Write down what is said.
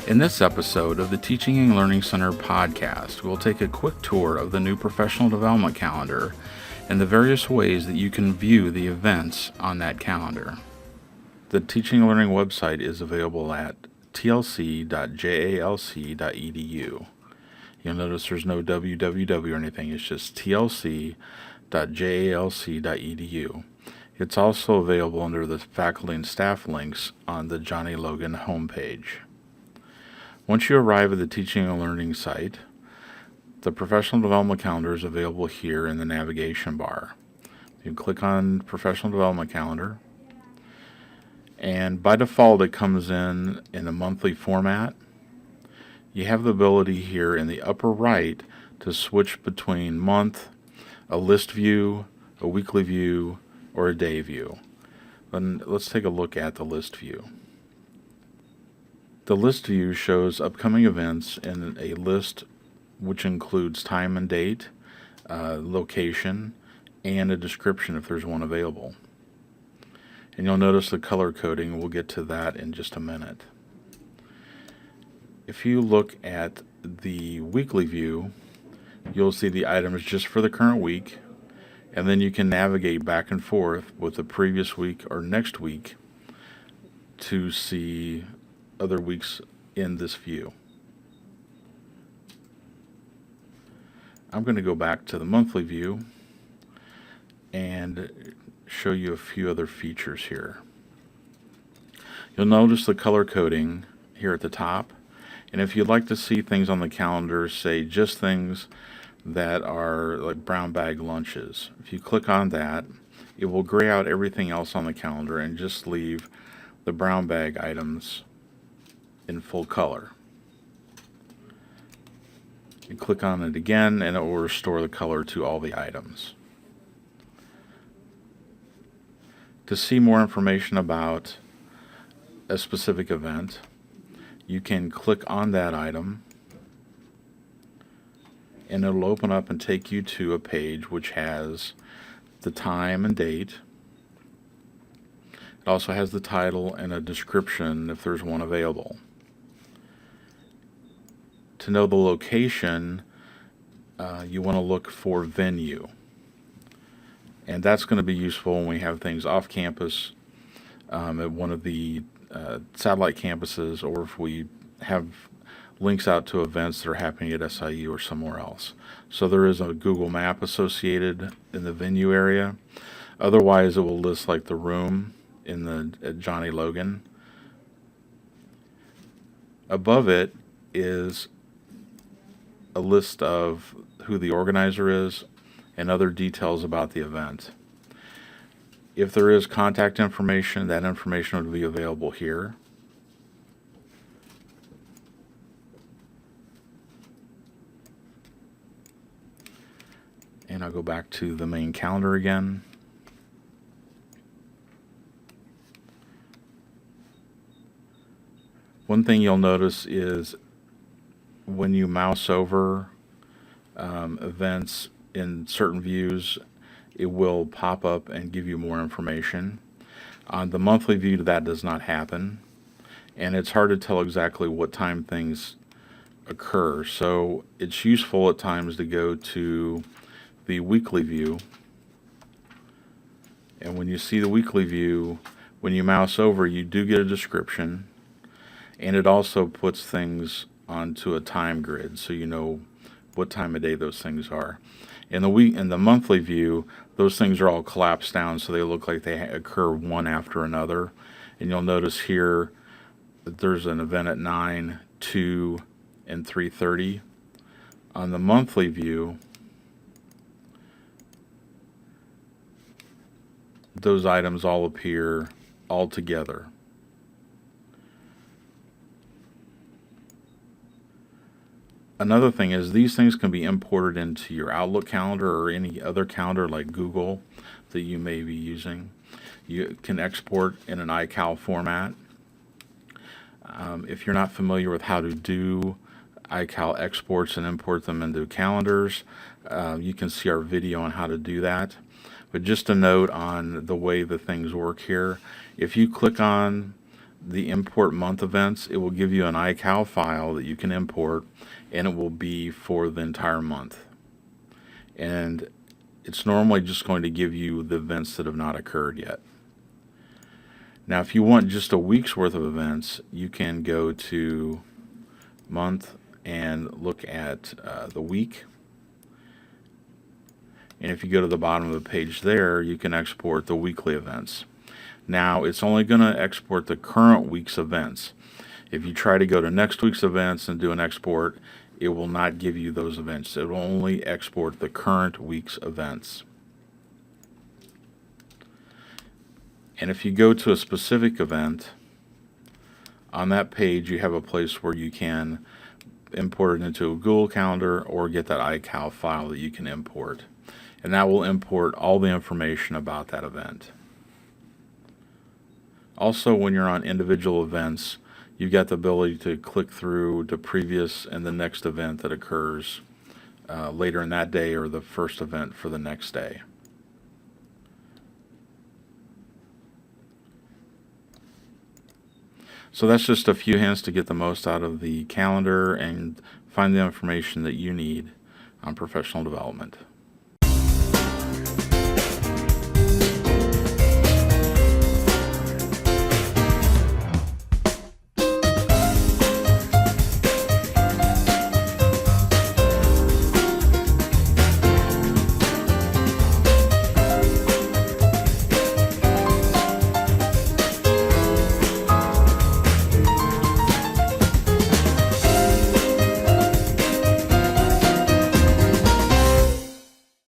In this episode of the Teaching and Learning Center podcast, we'll take a quick tour of the new professional development calendar and the various ways that you can view the events on that calendar. The Teaching and Learning website is available at tlc.jalc.edu. You'll notice there's no www or anything, it's just tlc.jalc.edu. It's also available under the faculty and staff links on the Johnny Logan homepage. Once you arrive at the Teaching and Learning site, the Professional Development Calendar is available here in the navigation bar. You click on Professional Development Calendar, and by default it comes in a monthly format. You have the ability here in the upper right to switch between month, a list view, a weekly view, or a day view. And let's take a look at the list view. The list view shows upcoming events in a list which includes time and date, location, and a description if there's one available. And you'll notice the color coding. We'll get to that in just a minute. If you look at the weekly view, you'll see the items just for the current week, and then you can navigate back and forth with the previous week or next week to see other weeks in this view. I'm going to go back to the monthly view and show you a few other features here. You'll notice the color coding here at the top, and if you'd like to see things on the calendar, say just things that are like brown bag lunches, if you click on that, it will gray out everything else on the calendar and just leave the brown bag items in full color. You click on it again and it will restore the color to all the items. To see more information about a specific event, you can click on that item and it'll open up and take you to a page which has the time and date. It also has the title and a description if there's one available. To know the location, you want to look for venue. And that's going to be useful when we have things off campus at one of the satellite campuses, or if we have links out to events that are happening at SIU or somewhere else. So there is a Google map associated in the venue area. Otherwise, it will list like the room in the Johnny Logan. Above it is a list of who the organizer is and other details about the event. If there is contact information, that information would be available here. And I'll go back to the main calendar again. One thing you'll notice is when you mouse over events in certain views, it will pop up and give you more information. On the monthly view, that does not happen, and it's hard to tell exactly what time things occur. So it's useful at times to go to the weekly view, and when you see the weekly view, when you mouse over, you do get a description, and it also puts things onto a time grid so you know what time of day those things are. In the monthly view, those things are all collapsed down so they look like they occur one after another. And you'll notice here that there's an event at 9, 2, and 3:30. On the monthly view, those items all appear all together. Another thing is these things can be imported into your Outlook calendar or any other calendar like Google that you may be using. You can export in an iCal format. If you're not familiar with how to do iCal exports and import them into calendars, you can see our video on how to do that. But just a note on the way the things work here, if you click on the import month events, it will give you an iCal file that you can import, and it will be for the entire month. And it's normally just going to give you the events that have not occurred yet. Now, if you want just a week's worth of events, you can go to month and look at the week. And if you go to the bottom of the page there, you can export the weekly events. Now, it's only going to export the current week's events. If you try to go to next week's events and do an export, it will not give you those events. It will only export the current week's events. And if you go to a specific event, on that page you have a place where you can import it into a Google Calendar or get that iCal file that you can import. And that will import all the information about that event. Also, when you're on individual events, you've got the ability to click through the previous and the next event that occurs later in that day, or the first event for the next day. So that's just a few hints to get the most out of the calendar and find the information that you need on professional development.